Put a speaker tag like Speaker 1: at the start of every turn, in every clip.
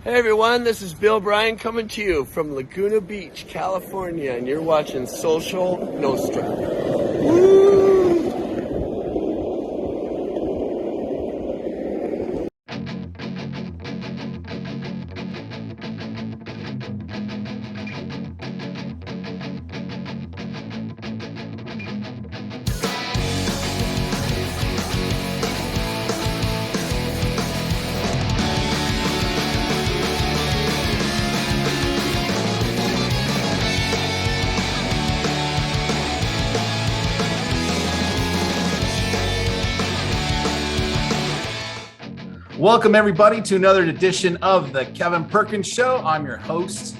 Speaker 1: Hey everyone, this is Bill Bryan coming to you from Laguna Beach, California, and you're watching Social Nostra. Woo!
Speaker 2: Welcome, everybody, to another edition of the Kevin Perkins Show. I'm your host,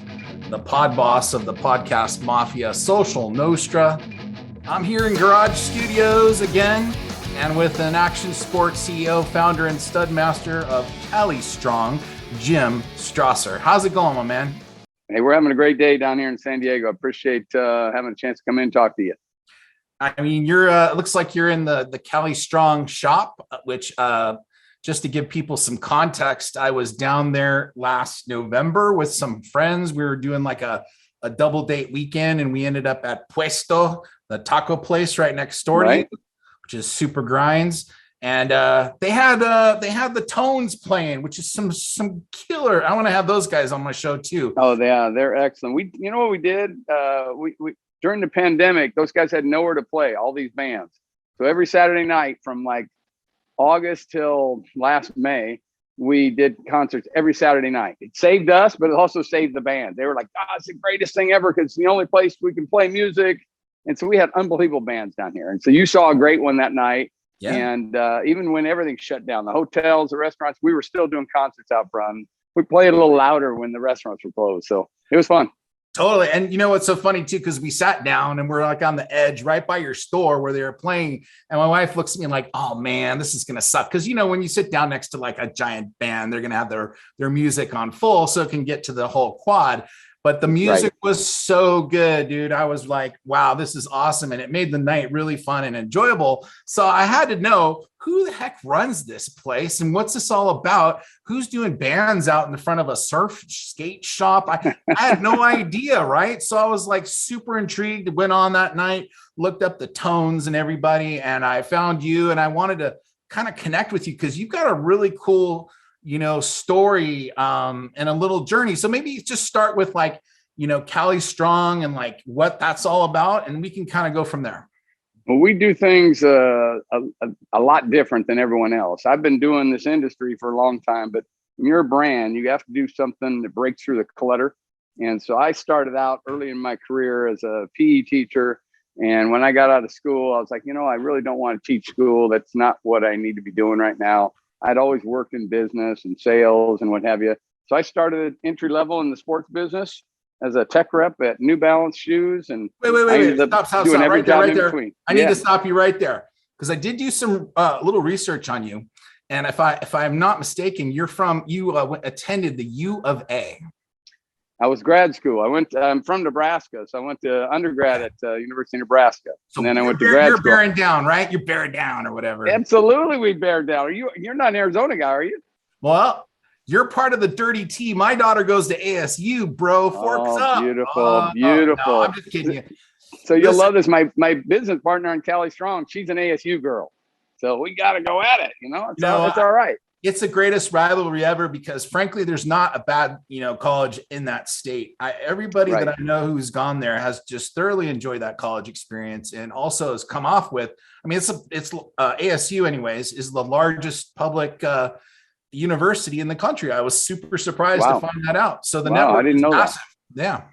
Speaker 2: the pod boss of the podcast mafia, Social Nostra. I'm here in Garage Studios again, and with an action sports CEO, founder, and stud master of CALI-Strong, Jim Stroesser. How's it going, my man?
Speaker 3: Hey, we're having a great day down here in San Diego. I appreciate having a chance to come in and talk to you.
Speaker 2: I mean, you're it looks like you're in the CALI-Strong shop, which just to give people some context, I was down there last November with some friends. We were doing like a double date weekend, and we ended up at Puesto, the taco place right next door to you, which is Super Grinds. And they had the Tones playing, which is some killer. I want to have those guys on my show too.
Speaker 3: Oh yeah, they're excellent. You know what we did? We during the pandemic, those guys had nowhere to play, all these bands. So every Saturday night from like August till last May, we did concerts every Saturday night. It saved us, but it also saved the band. They were like, it's the greatest thing ever because it's the only place we can play music. And so we had unbelievable bands down here. And so you saw a great one that night. Yeah. And even when everything shut down, the hotels, the restaurants, we were still doing concerts out front. We played a little louder when the restaurants were closed. So it was fun.
Speaker 2: Totally. And you know what's so funny too, because we sat down and we're like on the edge right by your store where they were playing. And my wife looks at me like, oh man, this is going to suck. Because, you know, when you sit down next to like a giant band, they're going to have their music on full so it can get to the whole quad. But the music was so good, dude. I was like, wow, this is awesome. And it made the night really fun and enjoyable. So I had to know who the heck runs this place and what's this all about? Who's doing bands out in the front of a surf skate shop? I had no idea, right? So I was like super intrigued, went on that night, looked up the Tones and everybody, and I found you, and I wanted to kind of connect with you because you've got a really cool story and a little journey. So maybe just start with like, CALI-Strong and like what that's all about. And we can kind of go from there.
Speaker 3: Well, we do things a lot different than everyone else. I've been doing this industry for a long time, but when you're a brand, you have to do something that breaks through the clutter. And so I started out early in my career as a PE teacher. And when I got out of school, I was like, I really don't want to teach school. That's not what I need to be doing right now. I'd always worked in business and sales and what have you. So I started entry level in the sports business as a tech rep at New Balance shoes. And
Speaker 2: wait. Stop
Speaker 3: doing every
Speaker 2: right there,
Speaker 3: job
Speaker 2: right
Speaker 3: in
Speaker 2: there.
Speaker 3: between.
Speaker 2: I need to stop you right there because I did do some little research on you. And if I'm not mistaken, you attended the U of A.
Speaker 3: I was grad school. I'm from Nebraska, so I went to undergrad at University of Nebraska,
Speaker 2: so
Speaker 3: and then I went to grad school.
Speaker 2: You're bearing down, right? You're bearing down or whatever.
Speaker 3: Absolutely, we bear down. You're not an Arizona guy, are you?
Speaker 2: Well, you're part of the dirty T. My daughter goes to ASU, bro. Forks up.
Speaker 3: Beautiful.
Speaker 2: No, I'm just kidding you.
Speaker 3: So you'll love this. My business partner in CALI-Strong, she's an ASU girl, so we got to go at it. It's all right.
Speaker 2: It's the greatest rivalry ever because, frankly, there's not a bad, college in that state. Everybody that I know who's gone there has just thoroughly enjoyed that college experience, and also has come off with. I mean, it's ASU, anyways, is the largest public university in the country. I was super surprised to find that out. So the network,
Speaker 3: I didn't know
Speaker 2: massive.
Speaker 3: That.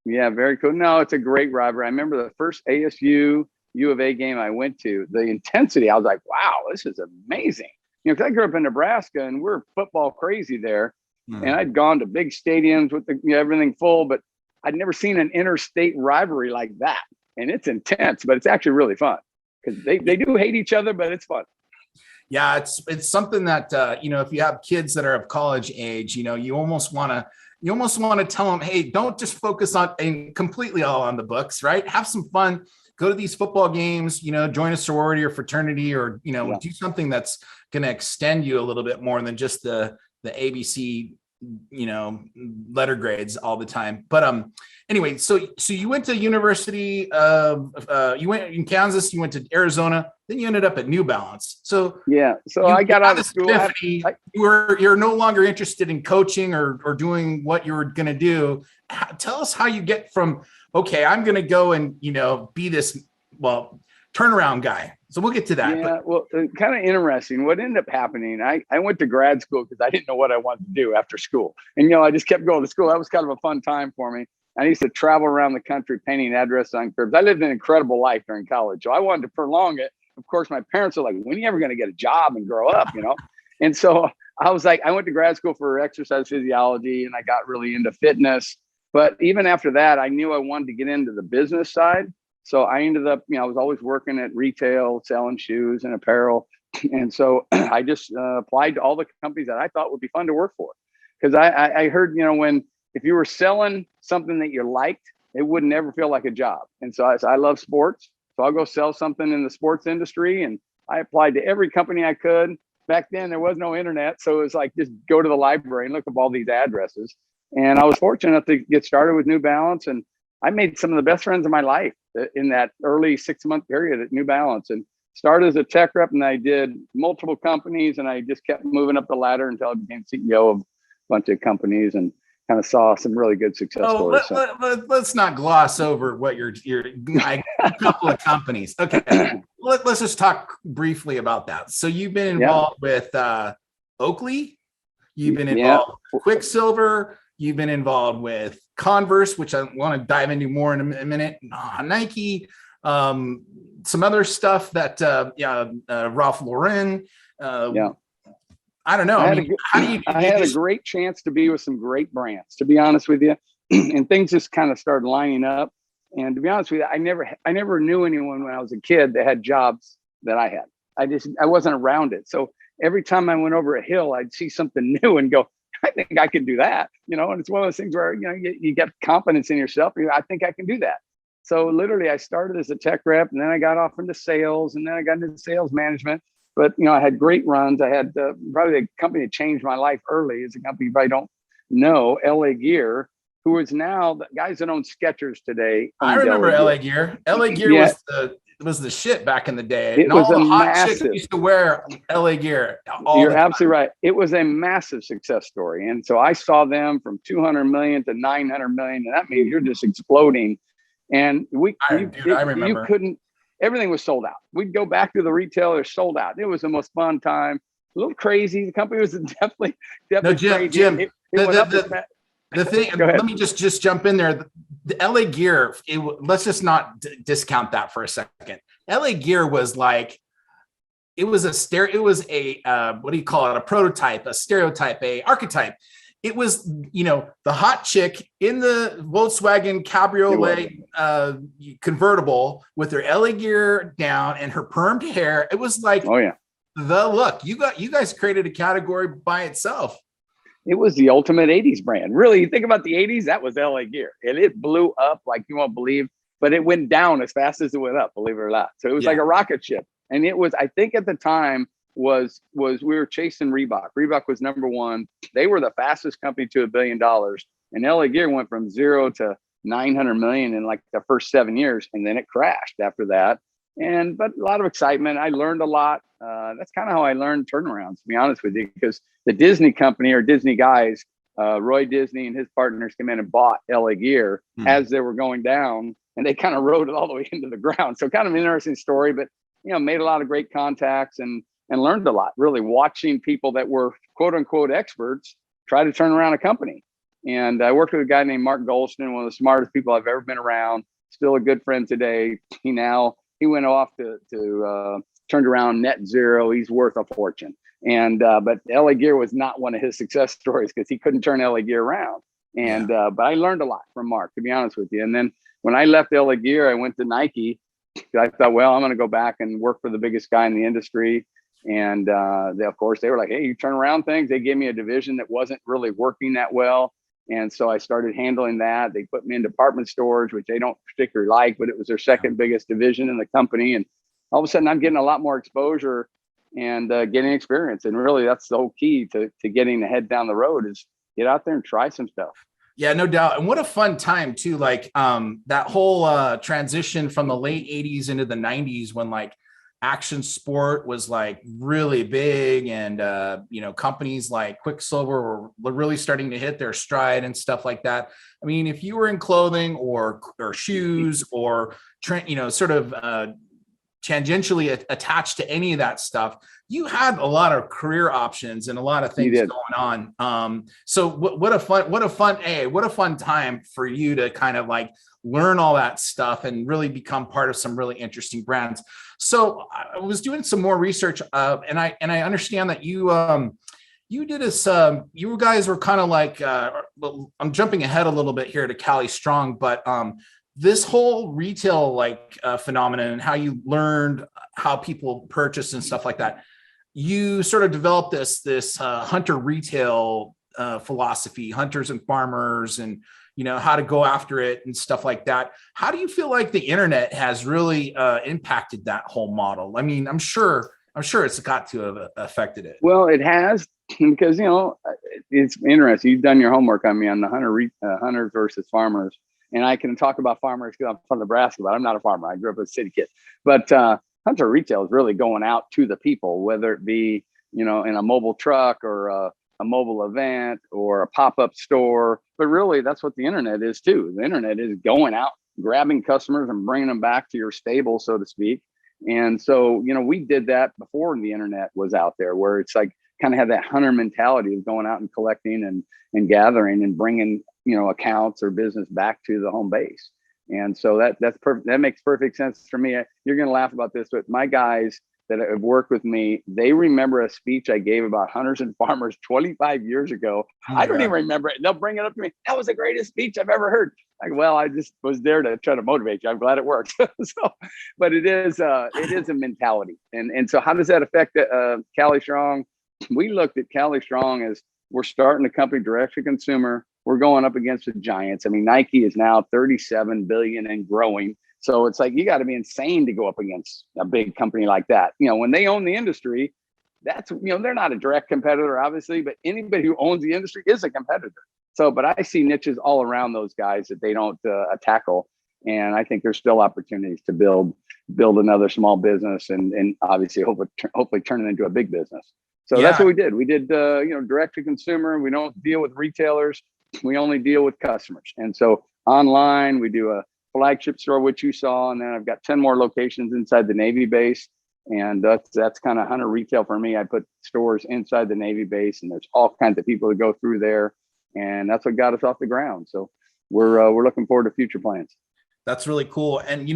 Speaker 3: Yeah, very cool. No, it's a great rivalry. I remember the first ASU U of A game I went to. The intensity, I was like, wow, this is amazing. Because I grew up in Nebraska and we're football crazy there. And I'd gone to big stadiums with everything full, but I'd never seen an interstate rivalry like that. And it's intense, but it's actually really fun because they do hate each other, but it's fun.
Speaker 2: Yeah, it's something that, if you have kids that are of college age, you almost want to tell them, hey, don't just focus on and completely all on the books, right? Have some fun. Go to these football games, join a sorority or fraternity or, do something that's going to extend you a little bit more than just the ABC letter grades all the time. But anyway, so you went to university of you went in Kansas, you went to Arizona, then you ended up at New Balance. So
Speaker 3: yeah, so I got out of school.
Speaker 2: You're no longer interested in coaching or doing what you were going to do. Tell us how you get from, okay, I'm going to go and be this turnaround guy. So we'll get to that.
Speaker 3: Yeah, well, kind of interesting. What ended up happening, I went to grad school because I didn't know what I wanted to do after school. And, I just kept going to school. That was kind of a fun time for me. I used to travel around the country painting addresses on curbs. I lived an incredible life during college. So I wanted to prolong it. Of course, my parents were like, when are you ever going to get a job and grow up, And so I was like, I went to grad school for exercise physiology and I got really into fitness. But even after that, I knew I wanted to get into the business side. So I ended up, I was always working at retail, selling shoes and apparel. And so I just applied to all the companies that I thought would be fun to work for. Because I heard, if you were selling something that you liked, it would never feel like a job. And so I love sports. So I'll go sell something in the sports industry. And I applied to every company I could. Back then, there was no internet. So it was like, just go to the library and look up all these addresses. And I was fortunate enough to get started with New Balance. And I made some of the best friends of my life in that early 6-month period at New Balance, and started as a tech rep. And I did multiple companies, and I just kept moving up the ladder until I became CEO of a bunch of companies and kind of saw some really good success stories.
Speaker 2: Let's not gloss over what you're a couple of companies. Okay. Let's just talk briefly about that. So you've been involved with Oakley. You've been involved with Quicksilver. You've been involved with Converse, which I want to dive into more in a minute. Nike, some other stuff that Ralph Lauren. I don't know. I
Speaker 3: had a great chance to be with some great brands, to be honest with you, and things just kind of started lining up. And to be honest with you, I never knew anyone when I was a kid that had jobs that I had. I wasn't around it. So every time I went over a hill, I'd see something new and go, I think I can do that, and it's one of those things where, you get confidence in yourself. I think I can do that. So literally I started as a tech rep, and then I got off into sales, and then I got into sales management. But, I had great runs. I had probably the company that changed my life early is a company you probably don't know, LA Gear, who is now the guys that own Skechers today.
Speaker 2: I remember LA Gear. LA Gear was the shit back in the day.
Speaker 3: It was
Speaker 2: all
Speaker 3: a
Speaker 2: the hot
Speaker 3: massive.
Speaker 2: chicks used to wear LA Gear.
Speaker 3: You're absolutely right. It was a massive success story, and so I saw them from 200 million to 900 million, and that means you're just exploding. And I remember you couldn't. Everything was sold out. We'd go back to the retailer, sold out. It was the most fun time. A little crazy. The company was definitely
Speaker 2: no,
Speaker 3: crazy.
Speaker 2: Jim. The thing, let me just jump in there. The LA Gear, let's just not discount that for a second. LA Gear was like, it was a what do you call it? A prototype, a stereotype, a archetype. It was, the hot chick in the Volkswagen Cabriolet convertible with her LA Gear down and her permed hair. It was like, the look. You guys created a category by itself.
Speaker 3: It was the ultimate 80s brand. Really, you think about the 80s, that was LA Gear. And it blew up like you won't believe, but it went down as fast as it went up, believe it or not. So it was like a rocket ship. And it was, I think at the time was we were chasing Reebok. Reebok was number one. They were the fastest company to $1 billion. And LA Gear went from 0 to 900 million in like the first 7 years. And then it crashed after that. But a lot of excitement. I learned a lot. That's kind of how I learned turnarounds, to be honest with you, because the Disney company or Disney guys, Roy Disney and his partners came in and bought LA Gear as they were going down, and they kind of rode it all the way into the ground. So kind of an interesting story, but, made a lot of great contacts and learned a lot, really watching people that were quote unquote experts try to turn around a company. And I worked with a guy named Mark Goldston, one of the smartest people I've ever been around, still a good friend today. He went off to turned around net zero. He's worth a fortune. But LA Gear was not one of his success stories because he couldn't turn LA Gear around. But I learned a lot from Mark, to be honest with you. And then when I left LA Gear, I went to Nike. I thought, well, I'm going to go back and work for the biggest guy in the industry. And they were like, hey, you turn around things. They gave me a division that wasn't really working that well. And so I started handling that. They put me in department stores, which they don't particularly like, but it was their second biggest division in the company. And all of a sudden I'm getting a lot more exposure and getting experience. And really that's the whole key to getting the head down the road is get out there and try some stuff.
Speaker 2: Yeah, no doubt. And what a fun time too. Like that whole transition from the late 80s into the 90s when like action sport was like really big, and companies like Quicksilver were really starting to hit their stride and stuff like that. I mean, if you were in clothing or shoes or sort of tangentially attached to any of that stuff, you had a lot of career options and a lot of things going on. So what a fun time for you to kind of like learn all that stuff and really become part of some really interesting brands. So I was doing some more research, and I understand that you did this. You guys were kind of like I'm jumping ahead a little bit here to CALI-Strong, but this whole retail phenomenon and how you learned how people purchase and stuff like that, you sort of developed this hunter retail philosophy, hunters and farmers, and how to go after it and stuff like that. How do you feel like the internet has really impacted that whole model? I mean, I'm sure it's got to have affected it.
Speaker 3: Well, it has, because it's interesting. You've done your homework on me on the hunters versus farmers. And I can talk about farmers because I'm from Nebraska, but I'm not a farmer. I grew up as a city kid. But hunter retail is really going out to the people, whether it be, in a mobile truck or a mobile event or a pop-up store. But really, that's what the internet is too. The internet is going out, grabbing customers and bringing them back to your stable, so to speak. And so, we did that before the internet was out there, where it's like kind of have that hunter mentality of going out and collecting and gathering and bringing accounts or business back to the home base. And so that's perfect. That makes perfect sense for me. You're going to laugh about this, but my guys that have worked with me, they remember a speech I gave about hunters and farmers 25 years ago. I don't even remember it. They'll bring it up to me. That was the greatest speech I've ever heard. Like, well, I just was there to try to motivate you. I'm glad it worked. But it is a mentality. And so how does that affect CALI-Strong? We looked at CALI-Strong as we're starting a company direct to consumer. We're going up against the giants. I mean, Nike is now 37 billion and growing. So it's like, you got to be insane to go up against a big company like that. When they own the industry, that's, they're not a direct competitor, obviously, but anybody who owns the industry is a competitor. So, but I see niches all around those guys that they don't tackle. And I think there's still opportunities to build another small business and obviously hopefully turn it into a big business. So that's what we did. We did, direct to consumer. We don't deal with retailers. We only deal with customers. And so online, we do a flagship store, which you saw. And then I've got 10 more locations inside the Navy base. And that's kind of hunter retail for me. I put stores inside the Navy base, and there's all kinds of people that go through there. And that's what got us off the ground. So we're looking forward to future plans.
Speaker 2: That's really cool. And,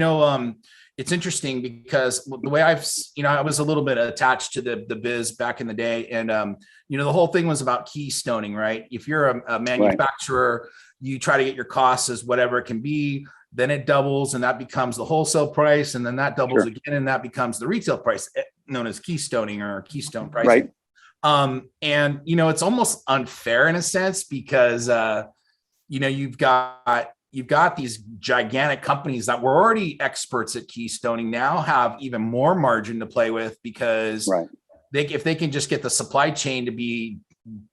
Speaker 2: it's interesting because the way I was a little bit attached to the biz back in the day. And, the whole thing was about keystoning, right? If you're a manufacturer, you try to get your costs as whatever it can be, then it doubles and that becomes the wholesale price. And then that doubles again, and that becomes the retail price, known as keystoning or keystone pricing. Right. And, it's almost unfair in a sense because, you've got these gigantic companies that were already experts at keystoning now have even more margin to play with because if they can just get the supply chain to be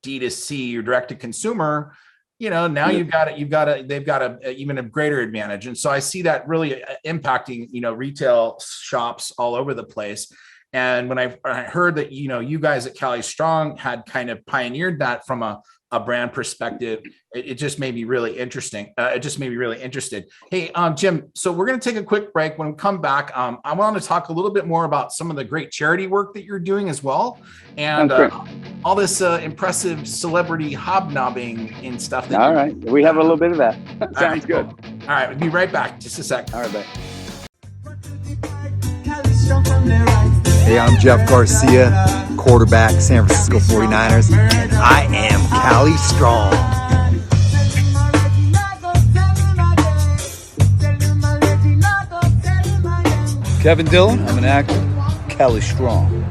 Speaker 2: D2C or direct to consumer, now they've got even a greater advantage. And so I see that really impacting, retail shops all over the place. And when I heard that, you guys at CALI-Strong had kind of pioneered that from a brand perspective, it just made me really interesting. It just made me really interested. Hey, Jim, so we're going to take a quick break. When we come back, I want to talk a little bit more about some of the great charity work that you're doing as well. And all this impressive celebrity hobnobbing and stuff.
Speaker 3: All right. We have a little bit of that. Sounds good.
Speaker 2: All right. We'll be right back. Just a sec.
Speaker 3: All right, bye.
Speaker 4: Hey, I'm Jeff Garcia, quarterback, San Francisco 49ers, and I am CALI-Strong. Kevin Dillon, I'm an actor, CALI-Strong.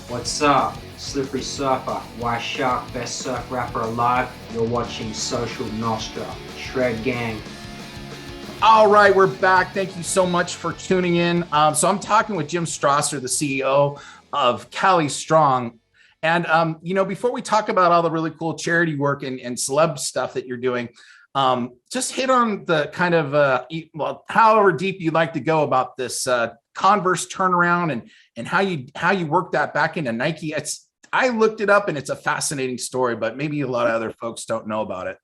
Speaker 5: What's up? Slippery Surfer, White Shark, best surf rapper alive. You're watching Social Nostra. Shred Gang.
Speaker 2: All right, we're back. Thank you so much for tuning in. So I'm talking with Jim Stroesser, the CEO of CALI-Strong. And, before we talk about all the really cool charity work and celeb stuff that you're doing, just hit on the kind of, however deep you'd like to go about this Converse turnaround and how you work that back into Nike. I looked it up and it's a fascinating story, but maybe a lot of other folks don't know about it.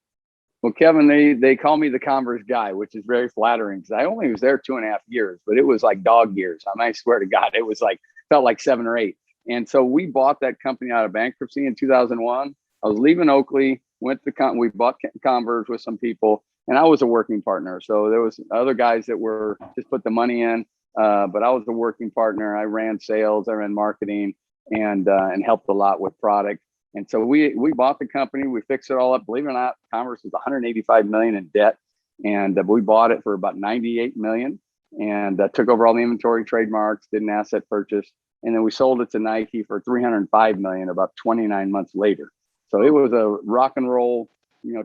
Speaker 3: Well, Kevin, they call me the Converse guy, which is very flattering because I only was there 2.5 years, but it was like dog years. I mean, I swear to God, it was felt like 7 or 8. And so we bought that company out of bankruptcy in 2001. I was leaving Oakley, we bought Converse with some people, and I was a working partner. So there was other guys that were just put the money in, but I was a working partner. I ran sales, I ran marketing, and helped a lot with product. And so we bought the company, we fixed it all up. Believe it or not, Converse was 185 million in debt, and we bought it for about 98 million, and took over all the inventory, trademarks, did an asset purchase, and then we sold it to Nike for 305 million about 29 months later. So it was a rock and roll,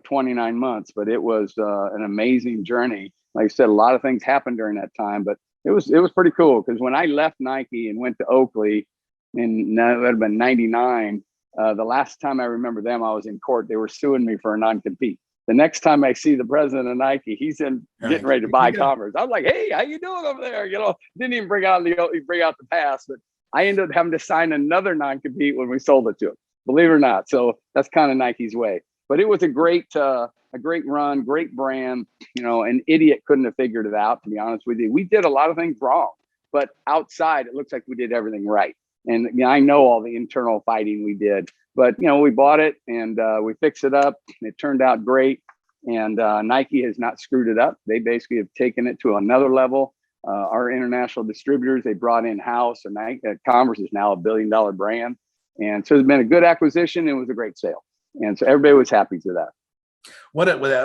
Speaker 3: 29 months, but it was an amazing journey. Like I said, a lot of things happened during that time, but it was pretty cool because when I left Nike and went to Oakley, and that would have been 99. The last time I remember them, I was in court. They were suing me for a non-compete. The next time I see the president of Nike, he's getting ready to buy Converse. I was like, "Hey, how you doing over there?" Didn't even bring out the pass, but I ended up having to sign another non-compete when we sold it to him. Believe it or not. So that's kind of Nike's way. But it was a great run, great brand. An idiot couldn't have figured it out. To be honest with you, we did a lot of things wrong, but outside it looks like we did everything right. And I know all the internal fighting we did, but we bought it and we fixed it up. It turned out great, and Nike has not screwed it up. They basically have taken it to another level. Our international distributors they brought in house, and Converse is now $1 billion brand, and so it's been a good acquisition. It was a great sale, and so everybody was happy to that.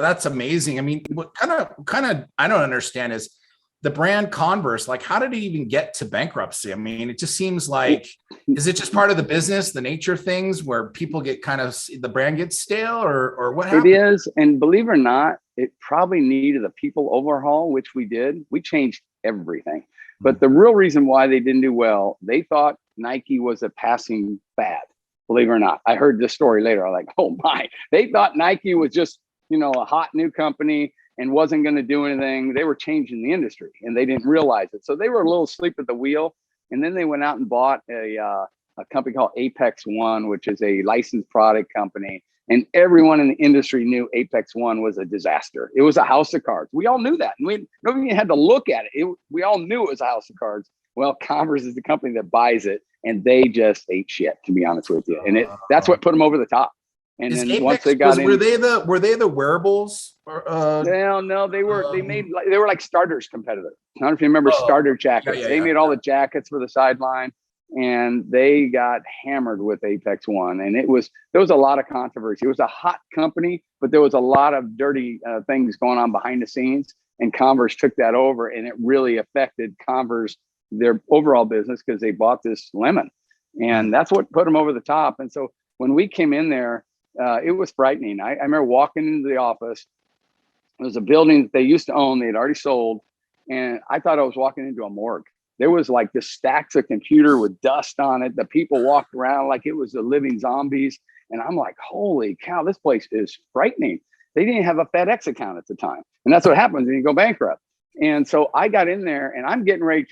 Speaker 2: That's amazing. I mean, what kind of I don't understand is the brand Converse, like how did it even get to bankruptcy? I mean, it just seems like, is it just part of the business, the nature of things where people get the brand gets stale or what happened?
Speaker 3: It is. And believe it or not, it probably needed a people overhaul, which we did. We changed everything. But the real reason why they didn't do well, they thought Nike was a passing fad. Believe it or not. I heard this story later. I'm like, oh my, they thought Nike was just, a hot new company and wasn't going to do anything. They were changing the industry and they didn't realize it. So they were a little asleep at the wheel. And then they went out and bought a company called Apex One, which is a licensed product company. And everyone in the industry knew Apex One was a disaster. It was a house of cards. We all knew that. And nobody had to look at it. We all knew it was a house of cards. Well, Converse is the company that buys it, and they just ate shit, to be honest with you. And that's what put them over the top. And then
Speaker 2: Apex,
Speaker 3: once they got in,
Speaker 2: were they the wearables?
Speaker 3: No, they were like starters competitor. I don't know if you remember starter jackets. They made all the jackets for the sideline, and they got hammered with Apex One. And there was a lot of controversy. It was a hot company, but there was a lot of dirty things going on behind the scenes. And Converse took that over, and it really affected Converse, their overall business, because they bought this lemon, and that's what put them over the top. And so when we came in there, it was frightening. I remember walking into the office. It was a building that they used to own. They had already sold. And I thought I was walking into a morgue. There was like this stacks of computer with dust on it. The people walked around like it was the living zombies. And I'm like, holy cow, this place is frightening. They didn't have a FedEx account at the time. And that's what happens when you go bankrupt. And so I got in there and I'm getting ready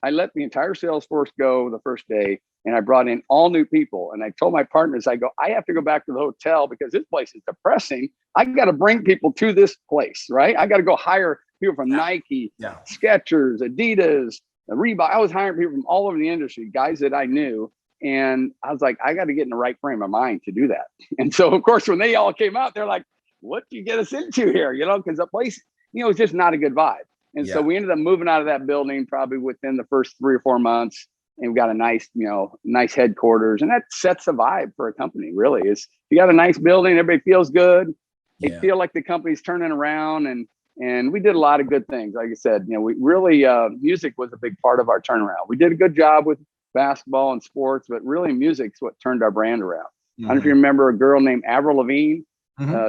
Speaker 3: I let the entire sales force go the first day. And I brought in all new people. And I told my partners, I have to go back to the hotel because this place is depressing. I got to bring people to this place, right? I got to go hire people from Nike, Skechers, Adidas, Reebok. I was hiring people from all over the industry, guys that I knew. And I was like, I got to get in the right frame of mind to do that. And so, of course, when they all came out, they're like, what do you get us into here? Because the place, it's just not a good vibe. And so we ended up moving out of that building probably within the first 3 or 4 months. And we got a nice headquarters, and that sets a vibe for a company. Really, is you got a nice building, everybody feels good. They feel like the company's turning around, and we did a lot of good things. Like I said, we really music was a big part of our turnaround. We did a good job with basketball and sports, but really music's what turned our brand around. I don't know if you remember a girl named Avril Lavigne,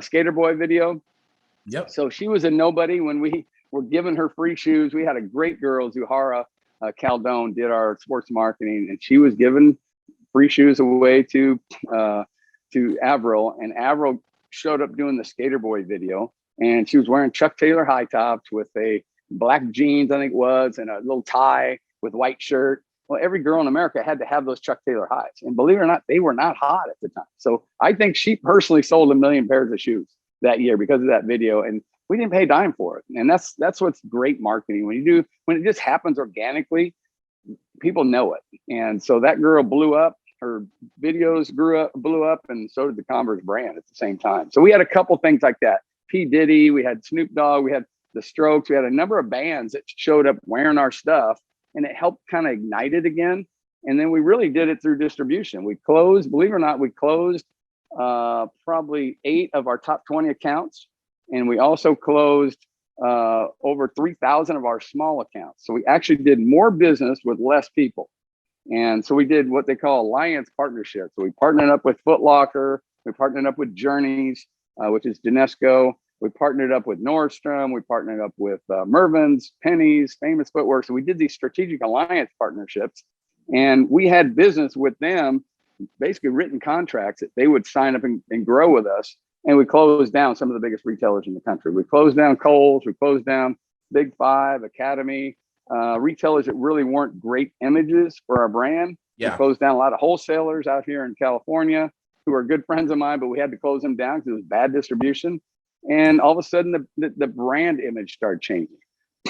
Speaker 3: Skater Boy video.
Speaker 2: Yep.
Speaker 3: So she was a nobody when we were giving her free shoes. We had a great girl, Zuhara Caldone, did our sports marketing, and she was giving free shoes away to Avril, and Avril showed up doing the Skater Boy video, and she was wearing Chuck Taylor high tops with a black jeans, I think it was, and a little tie with white shirt. Well, every girl in America had to have those Chuck Taylor highs, and believe it or not, they were not hot at the time. So I think she personally sold 1 million pairs of shoes that year because of that video, and we didn't pay a dime for it. And that's what's great marketing. When it just happens organically, people know it. And so that girl blew up. Her videos blew up, and so did the Converse brand at the same time. So we had a couple things like that. P. Diddy, we had Snoop Dogg, we had the Strokes, we had a number of bands that showed up wearing our stuff, and it helped kind of ignite it again. And then we really did it through distribution. We closed, believe it or not, probably 8 of our top 20 accounts. And we also closed over 3,000 of our small accounts. So we actually did more business with less people. And so we did what they call alliance partnerships. So we partnered up with Foot Locker, we partnered up with Journeys, which is Genesco. We partnered up with Nordstrom. We partnered up with Mervyn's, Penny's, Famous Footwear. So we did these strategic alliance partnerships, and we had business with them, basically written contracts that they would sign up and grow with us. And we closed down some of the biggest retailers in the country. We closed down Kohl's, we closed down Big Five, Academy, retailers that really weren't great images for our brand.
Speaker 2: Yeah.
Speaker 3: We closed down a lot of wholesalers out here in California who are good friends of mine, but we had to close them down because it was bad distribution. And all of a sudden the brand image started changing.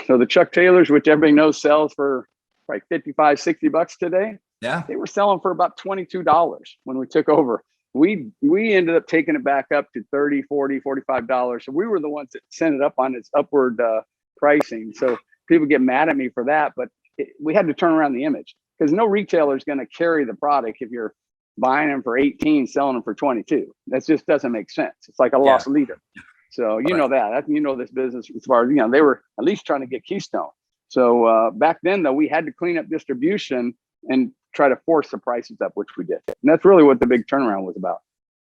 Speaker 3: So the Chuck Taylors, which everybody knows sells for like $55, $60 today.
Speaker 2: Yeah.
Speaker 3: They were selling for about $22 when we took over. We ended up taking it back up to $30, $40, $45. So we were the ones that sent it up on its upward pricing. So people get mad at me for that, but we had to turn around the image, because no retailer is going to carry the product if you're buying them for 18, selling them for 22. That just doesn't make sense. It's like a lost leader. So you know that, you know, this business as far as, they were at least trying to get Keystone. So back then though, we had to clean up distribution and try to force the prices up, which we did. And that's really what the big turnaround was about.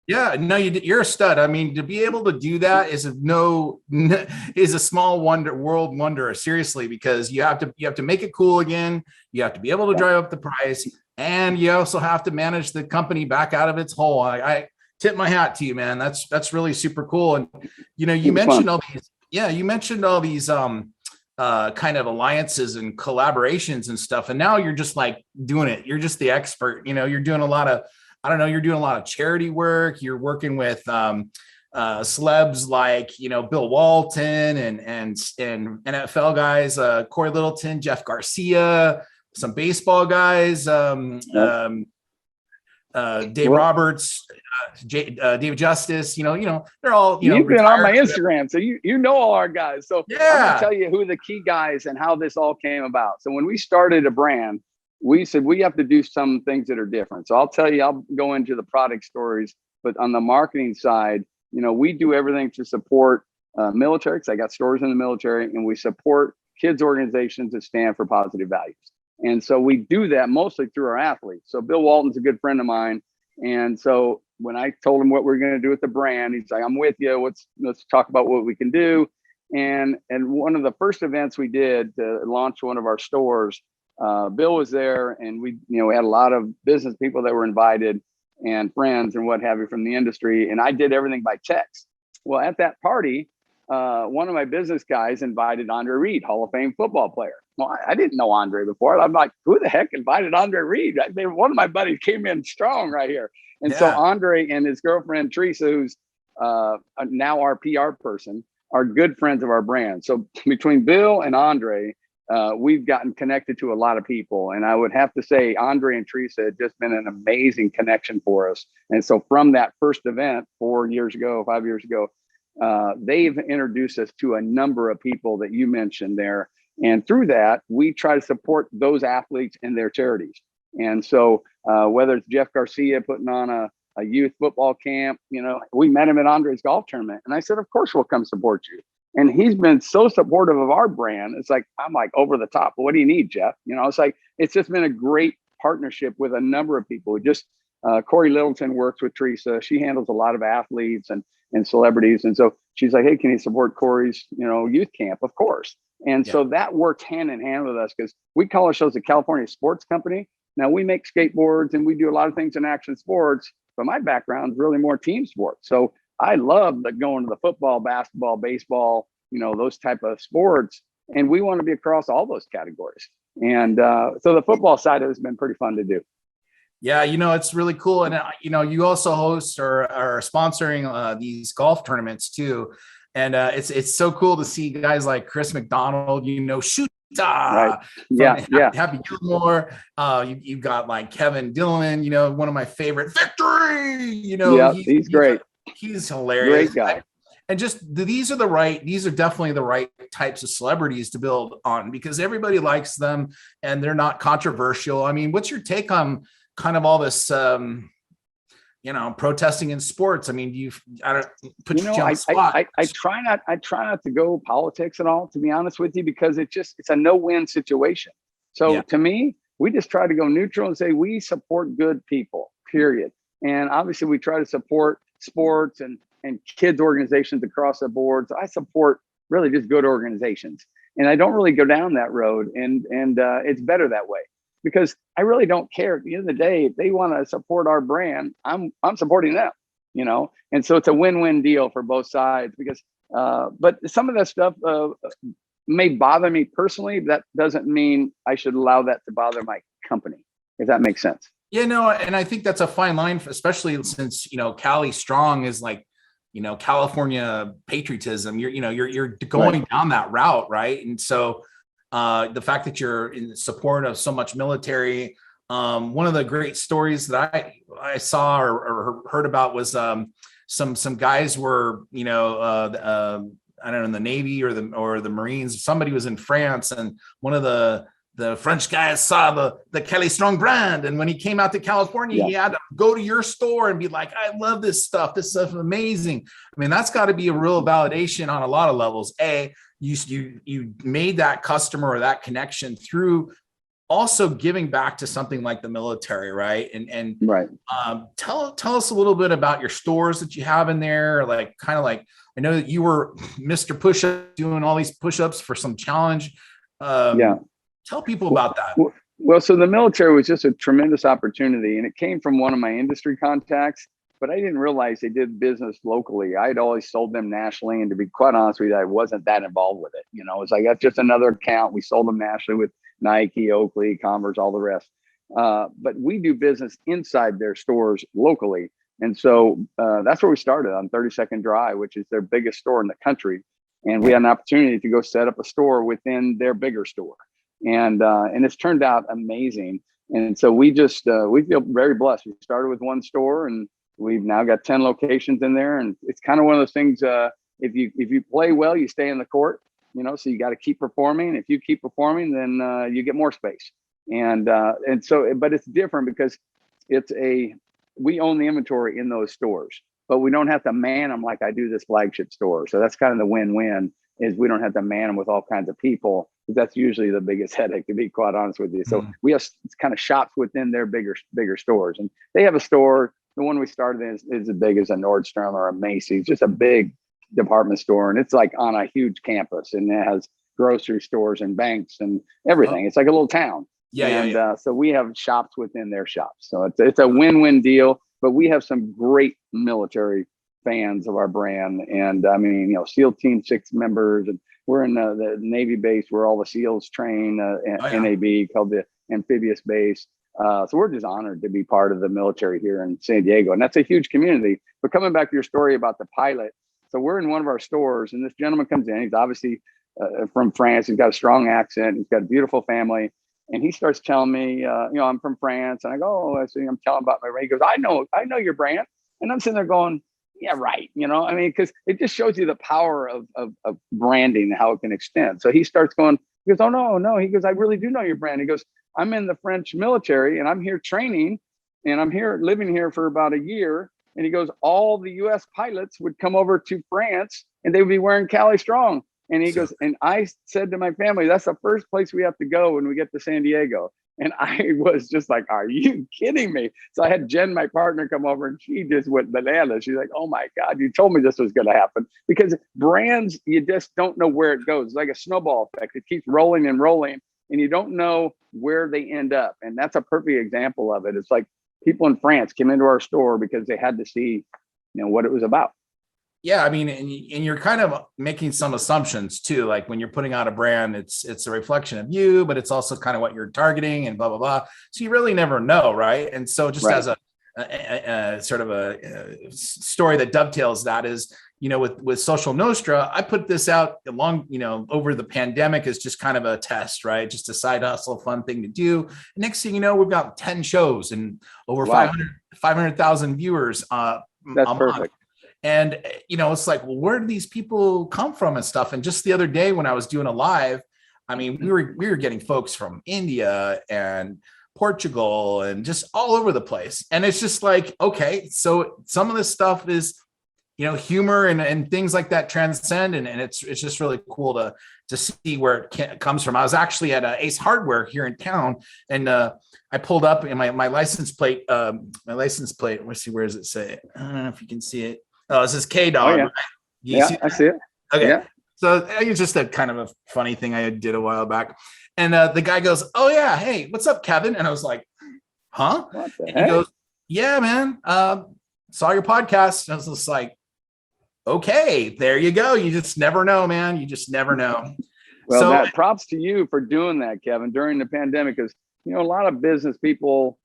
Speaker 2: Yeah, no, you're a stud. I mean, to be able to do that is a small world wonder, seriously, because you have to make it cool again. You have to be able to drive up the price, and you also have to manage the company back out of its hole. I tip my hat to you, man. That's really super cool. And you mentioned all these kind of alliances and collaborations and stuff, and now you're just like doing it. You're just the expert. You're doing a lot of, you're doing a lot of charity work. You're working with celebs like, Bill Walton and NFL guys, Corey Littleton, Jeff Garcia, some baseball guys, Dave Roberts, Dave Justice, they're all,
Speaker 3: you've been on my Instagram, so you know all our guys. So
Speaker 2: yeah.
Speaker 3: I'm gonna tell you who the key guys and how this all came about. So when we started a brand, we said we have to do some things that are different. So I'll tell you, I'll go into the product stories, but on the marketing side, we do everything to support military, because I got stores in the military, and we support kids organizations that stand for positive values. And so we do that mostly through our athletes. So Bill Walton's a good friend of mine. And so when I told him what we're going to do with the brand, he's like, I'm with you. Let's talk about what we can do. And one of the first events we did to launch one of our stores, Bill was there, and we had a lot of business people that were invited and friends and what have you from the industry. And I did everything by text. Well, at that party, one of my business guys invited Andre Reed, Hall of Fame football player. Well, I didn't know Andre before. I'm like, who the heck invited Andre Reed? One of my buddies came in strong right here. And so Andre and his girlfriend, Teresa, who's now our PR person, are good friends of our brand. So between Bill and Andre, we've gotten connected to a lot of people. And I would have to say, Andre and Teresa have just been an amazing connection for us. And so from that first event 5 years ago, they've introduced us to a number of people that you mentioned there. And through that, we try to support those athletes and their charities. And so whether it's Jeff Garcia putting on a youth football camp, we met him at Andre's golf tournament. And I said, of course, we'll come support you. And he's been so supportive of our brand. It's like, I'm like over the top. What do you need, Jeff? It's like, it's just been a great partnership with a number of people. Just Corey Littleton works with Teresa. She handles a lot of athletes and celebrities. And so she's like, hey, can you support Corey's, youth camp? Of course. And so that works hand in hand with us, because we call ourselves a California sports company. Now, we make skateboards and we do a lot of things in action sports, but my background is really more team sports. So I love going to the football, basketball, baseball, those type of sports. And we want to be across all those categories. And so the football side of it has been pretty fun to do.
Speaker 2: Yeah, it's really cool. And, you also host or are sponsoring these golf tournaments too. And it's so cool to see guys like Chris McDonald, shoot.
Speaker 3: Right. Yeah.
Speaker 2: Happy Gilmore. You've got like Kevin Dillon, one of my favorite. Victory.
Speaker 3: He's great.
Speaker 2: He's hilarious.
Speaker 3: Great guy.
Speaker 2: And these are definitely the right types of celebrities to build on, because everybody likes them and they're not controversial. I mean, what's your take on kind of all this, protesting in sports? I mean, I try
Speaker 3: not to go politics at all, to be honest with you, because it's a no-win situation. So to me, we just try to go neutral and say we support good people, period. And obviously we try to support sports and kids organizations across the board. So I support really just good organizations, and I don't really go down that road. And it's better that way, because I really don't care. At the end of the day, if they want to support our brand, I'm supporting them, and so it's a win-win deal for both sides, because, but some of that stuff may bother me personally. That doesn't mean I should allow that to bother my company, if that makes sense.
Speaker 2: Yeah, no. And I think that's a fine line, especially since, CALI-Strong is like, California patriotism. You're going down that route. Right. And so the fact that you're in support of so much military, one of the great stories that I saw or heard about was some guys were, I don't know, in the Navy or the Marines. Somebody was in France, and one of the French guys saw the CALI-Strong brand. And when he came out to California, he had to go to your store and be like, I love this stuff. This stuff is amazing. I mean, that's got to be a real validation on a lot of levels. You made that customer or that connection through also giving back to something like the military, right? And
Speaker 3: right.
Speaker 2: Tell us a little bit about your stores that you have in there. Like, kind of like, I know that you were Mr. Push-Up doing all these push-ups for some challenge. Tell people about that.
Speaker 3: Well, so the military was just a tremendous opportunity, and it came from one of my industry contacts, but I didn't realize they did business locally. I'd always sold them nationally, and to be quite honest with you, I wasn't that involved with it. It's like, that's just another account. We sold them nationally with Nike, Oakley, Converse, all the rest. But we do business inside their stores locally. And so that's where we started, on 32nd Drive, which is their biggest store in the country. And we had an opportunity to go set up a store within their bigger store. And it's turned out amazing. And so we feel very blessed. We started with one store, and we've now got 10 locations in there. And it's kind of one of those things, if you play well, you stay in the court, so you got to keep performing. If you keep performing, then you get more space. And so, but it's different because we own the inventory in those stores, but we don't have to man them like I do this flagship store. So that's kind of the win-win, is we don't have to man them with all kinds of people. That's usually the biggest headache, to be quite honest with you. So we have kind of shops within their bigger stores, and they have a store. The one we started in is as big as a Nordstrom or a Macy's, just a big department store. And it's like on a huge campus, and it has grocery stores and banks and everything. It's like a little town. So we have shops within their shops. So it's a win-win deal, but we have some great military fans of our brand. And I mean, SEAL Team 6 members, and we're in the Navy base where all the SEALs train, NAB, called the amphibious base. So we're just honored to be part of the military here in San Diego. And that's a huge community. But coming back to your story about the pilot, so we're in one of our stores, and this gentleman comes in. He's obviously from France. He's got a strong accent. He's got a beautiful family. And he starts telling me, I'm from France. And I go, I'm telling about my brand. He goes, I know your brand. And I'm sitting there going, yeah, right. Because it just shows you the power of branding and how it can extend. So he starts going, he goes, oh, no. He goes, I really do know your brand. He goes, I'm in the French military, and I'm here training, and I'm living here for about a year. And he goes, all the US pilots would come over to France, and they would be wearing CALI-Strong. And he goes, and I said to my family, that's the first place we have to go when we get to San Diego. And I was just like, are you kidding me? So I had Jen, my partner, come over, and she just went bananas. She's like, oh my God, you told me this was going to happen. Because brands, you just don't know where it goes. It's like a snowball effect. It keeps rolling and rolling, and you don't know where they end up. And that's a perfect example of it. It's like people in France came into our store because they had to see, what it was about.
Speaker 2: Yeah, I mean, and you're kind of making some assumptions too. Like when you're putting out a brand, it's a reflection of you, but it's also kind of what you're targeting and blah blah blah. So you really never know, right? And so just as a sort of a story that dovetails that is, with Social Nostra, I put this out along, over the pandemic as just kind of a test, right? Just a side hustle, fun thing to do. Next thing you know, we've got 10 shows and over 500,000 viewers.
Speaker 3: That's
Speaker 2: a
Speaker 3: perfect.
Speaker 2: month. And, it's like, well, where do these people come from and stuff? And just the other day when I was doing a live, I mean, we were getting folks from India and Portugal and just all over the place. And it's just like, okay, so some of this stuff is, humor and things like that transcend. And it's just really cool to see where it comes from. I was actually at Ace Hardware here in town, and I pulled up in my license plate. Let's see, where does it say? I don't know if you can see it. Oh, it says K-Dog.
Speaker 3: Oh, yeah.
Speaker 2: Right?
Speaker 3: Yeah, I see it.
Speaker 2: Okay.
Speaker 3: Yeah.
Speaker 2: So it's just a kind of a funny thing I did a while back. And the guy goes, oh yeah, hey, what's up, Kevin? And I was like, huh?
Speaker 3: What the
Speaker 2: and
Speaker 3: heck?
Speaker 2: he goes, yeah, man, saw your podcast. And I was just like, okay, there you go. You just never know, man. You just never know.
Speaker 3: Well, that props to you for doing that, Kevin, during the pandemic, because, a lot of business people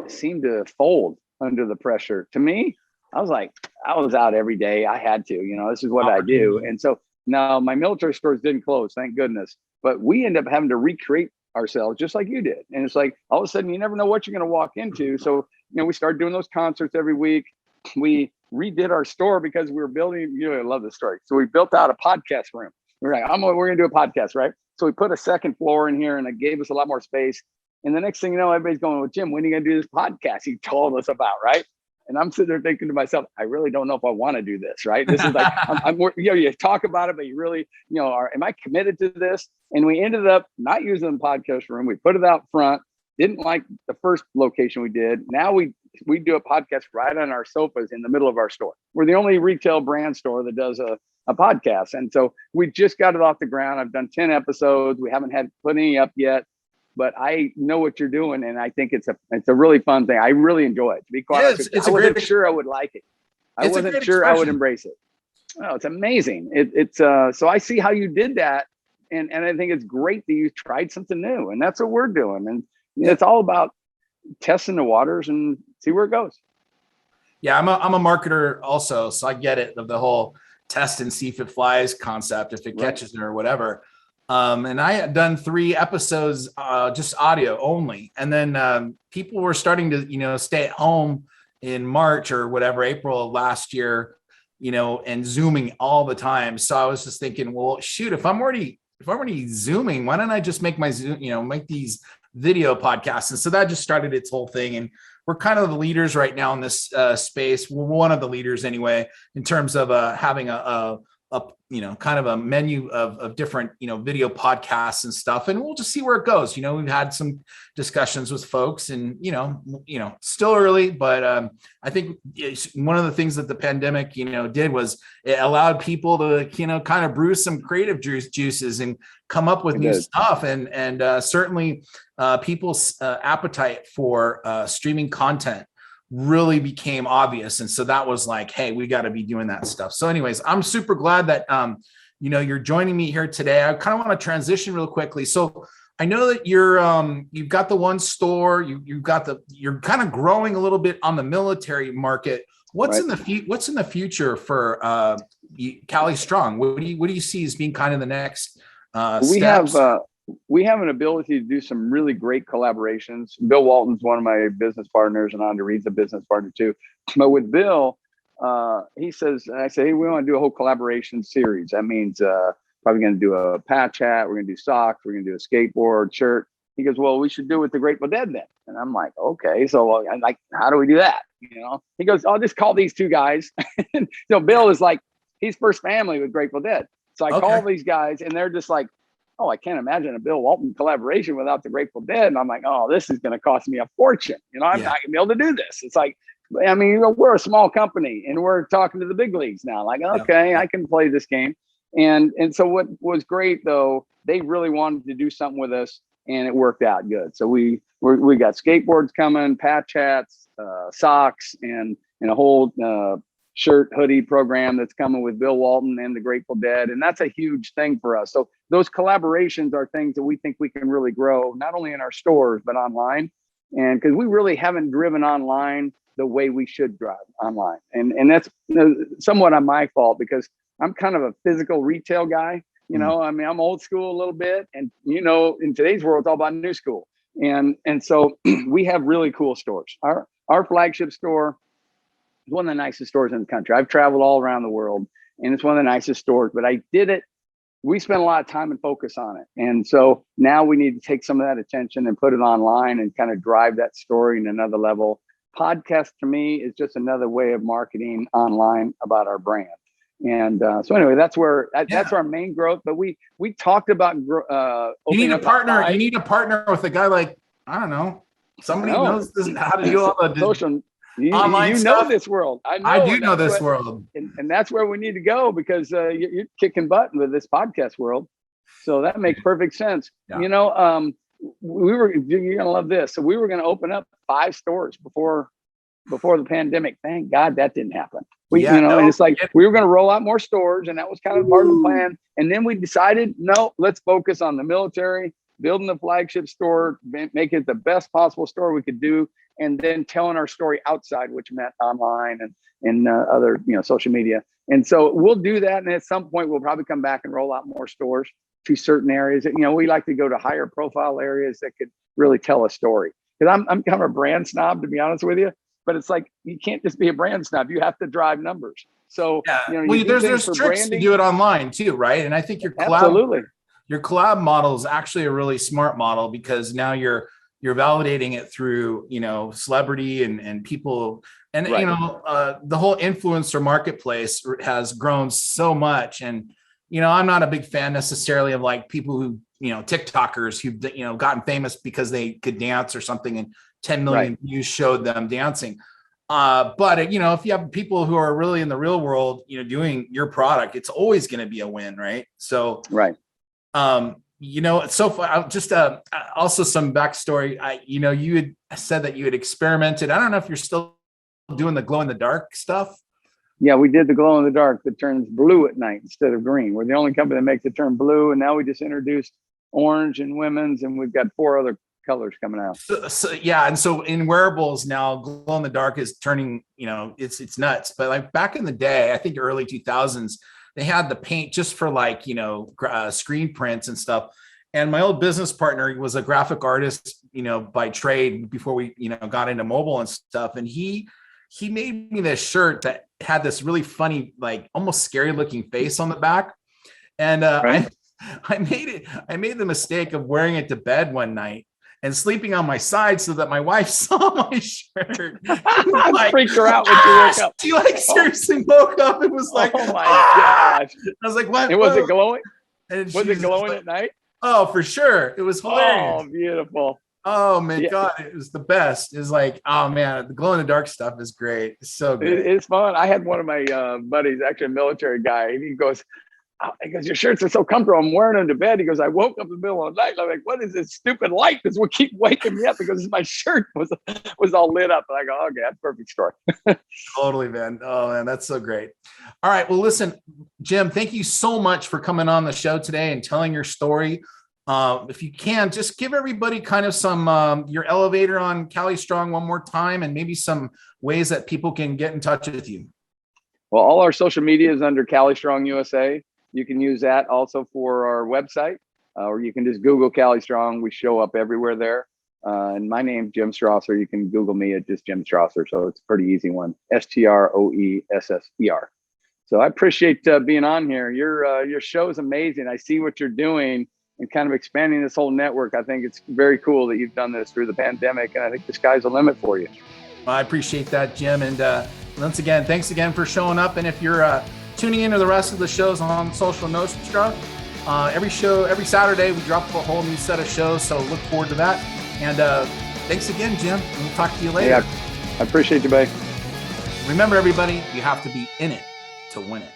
Speaker 3: seem to fold under the pressure. To me, I was out every day. I had to, this is what I do. And so now my military stores didn't close, thank goodness. But we end up having to recreate ourselves just like you did. And it's like, all of a sudden, you never know what you're going to walk into. So, we started doing those concerts every week. We redid our store because we were building, I love this story. So we built out a podcast room. We're like, we're going to do a podcast, right? So we put a second floor in here, and it gave us a lot more space. And the next thing you know, everybody's going, well, Jim, when are you going to do this podcast he told us about, right? And I'm sitting there thinking to myself, I really don't know if I want to do this, right? This is like, you talk about it, but you really, am I committed to this? And we ended up not using the podcast room. We put it out front. Didn't like the first location we did. Now we do a podcast right on our sofas in the middle of our store. We're the only retail brand store that does a podcast. And so we just got it off the ground. I've done 10 episodes. We haven't had put any up yet, but I know what you're doing. And I think it's a really fun thing. I really enjoy it, to be quite honest. I wasn't sure I would like it. I wasn't sure I would embrace it. Oh, it's amazing. So I see how you did that. And I think it's great that you tried something new, and that's what we're doing. And it's all about testing the waters and see where it goes.
Speaker 2: Yeah, I'm a marketer also, so I get it, of the whole test and see if it flies concept, if it catches it or whatever. And I had done 3 episodes, just audio only, and then people were starting to stay at home in March or whatever, April of last year, and Zooming all the time. So I was just thinking, well, shoot, if I'm already Zooming, why don't I just make my Zoom, make these video podcasts? And so that just started its whole thing. And we're kind of the leaders right now in this space. We're one of the leaders anyway, in terms of having a kind of a menu of different, video podcasts and stuff. And we'll just see where it goes. We've had some discussions with folks, and, still early, but I think one of the things that the pandemic, did was it allowed people to, kind of brew some creative juices and come up with new stuff. And certainly people's appetite for streaming content really became obvious. And so that was like, hey, we got to be doing that stuff. So anyways, I'm super glad that, you're joining me here today. I kind of want to transition real quickly. So I know that you've got the one store, you're kind of growing a little bit on the military market. What's in the future for CALI-Strong? What do you see as being kind of the next steps?
Speaker 3: We have an ability to do some really great collaborations. Bill Walton's one of my business partners, and Andre Reed's a business partner too. But with Bill, he says, I say, hey, we want to do a whole collaboration series. That means probably going to do a patch hat. We're going to do socks. We're going to do a skateboard shirt. He goes, well, we should do it with the Grateful Dead then. And I'm like, okay. So I'm like, how do we do that? He goes, I'll just call these 2 guys. So Bill is like, he's first family with Grateful Dead. So I call these guys, and they're just like, oh, I can't imagine a Bill Walton collaboration without the Grateful Dead. And I'm like, oh, this is going to cost me a fortune. You know, I'm not going to be able to do this. It's like, I mean, you know, we're a small company and we're talking to the big leagues now. Like, okay, I can play this game. And so what was great though, they really wanted to do something with us, and it worked out good. So we got skateboards coming, patch hats, socks, and a whole shirt hoodie program that's coming with Bill Walton and the Grateful Dead. And that's a huge thing for us. So those collaborations are things that we think we can really grow, not only in our stores, but online. And because we really haven't driven online the way we should drive online. And that's somewhat on my fault, because I'm kind of a physical retail guy. You know, I mean, I'm old school a little bit. And, you know, in today's world, it's all about new school. And so we have really cool stores. Our flagship store is one of the nicest stores in the country. I've traveled all around the world, and it's one of the nicest stores, but we spent a lot of time and focus on it. And so now we need to take some of that attention and put it online and kind of drive that story in another level. Podcast to me is just another way of marketing online about our brand. And so anyway, that's our main growth. But we talked about
Speaker 2: you need a partner. You need a partner with a guy like, I don't know, somebody who knows how to do all the
Speaker 3: social
Speaker 2: online
Speaker 3: you
Speaker 2: stuff.
Speaker 3: Know this world.
Speaker 2: I do know this world,
Speaker 3: and that's where we need to go, because you're kicking butt with this podcast world. So that makes perfect sense. Yeah. You know, you're gonna love this. So we were gonna open up 5 stores before the pandemic. Thank God that didn't happen. And it's like we were going to roll out more stores, and that was kind of part of the plan. And then we decided, no, let's focus on the military, building the flagship store, make it the best possible store we could do, and then telling our story outside, which meant online and other, you know, social media. And so we'll do that. And at some point, we'll probably come back and roll out more stores to certain areas. You know, we like to go to higher profile areas that could really tell a story. Because I'm kind of a brand snob, to be honest with you. But it's like, you can't just be a brand snob. You have to drive numbers. So, you know,
Speaker 2: there's tricks branding to do it online too, right? And I think your collab model is actually a really smart model, because now you're validating it through, you know, celebrity and people, and you know, the whole influencer marketplace has grown so much. And you know, I'm not a big fan necessarily of like people who, you know, TikTokers who've, you know, gotten famous because they could dance or something, and 10 million views showed them dancing. But you know, if you have people who are really in the real world, you know, doing your product, it's always going to be a win, right? So, you know, so far, just also some backstory. You know, you had said that you had experimented. I don't know if you're still doing the glow in the dark stuff.
Speaker 3: Yeah, we did the glow in the dark that turns blue at night instead of green. We're the only company that makes it turn blue, and now we just introduced orange and women's, and we've got 4 other colors coming out.
Speaker 2: So and so in wearables now, glow in the dark is turning, you know, it's nuts. But like back in the day, I think early 2000s, they had the paint just for like, you know, screen prints and stuff. And my old business partner was a graphic artist, you know, by trade before we, you know, got into mobile and stuff. And he made me this shirt that had this really funny, like almost scary looking face on the back. And I made the mistake of wearing it to bed one night and sleeping on my side so that my wife saw my shirt.
Speaker 3: I freaked her out when she woke up.
Speaker 2: She like seriously woke up and was like,
Speaker 3: "Oh my gosh!"
Speaker 2: I was like, "What?"
Speaker 3: And was it glowing?
Speaker 2: And
Speaker 3: was it glowing at night?
Speaker 2: Oh, for sure. It was hilarious.
Speaker 3: Oh, beautiful.
Speaker 2: Oh my God, it was the best. It's like, oh man, the glow in the dark stuff is great. It's so good.
Speaker 3: It's fun. I had one of my buddies, actually a military guy, and he goes, your shirts are so comfortable. I'm wearing them to bed. He goes, I woke up in the middle of the night. I'm like, what is this stupid light? This will keep waking me up because my shirt was all lit up. And I go, okay, that's a perfect story.
Speaker 2: Totally, man. Oh man, that's so great. All right. Well, listen, Jim, thank you so much for coming on the show today and telling your story. If you can, just give everybody kind of some your elevator on CALI-Strong one more time, and maybe some ways that people can get in touch with you.
Speaker 3: Well, all our social media is under CALI-Strong USA. You can use that also for our website, or you can just Google CALI-Strong. We show up everywhere there. And my name's Jim Stroesser. You can Google me at just Jim Stroesser. So it's a pretty easy one. Stroesser. So I appreciate being on here. Your show is amazing. I see what you're doing and kind of expanding this whole network. I think it's very cool that you've done this through the pandemic, and I think the sky's the limit for you.
Speaker 2: I appreciate that, Jim. And once again, thanks again for showing up. And if you're tuning into the rest of the shows on Social Nostra, Every Saturday, we drop a whole new set of shows. So look forward to that. And thanks again, Jim. We'll talk to you later.
Speaker 3: I appreciate you, babe.
Speaker 2: Remember, everybody, you have to be in it to win it.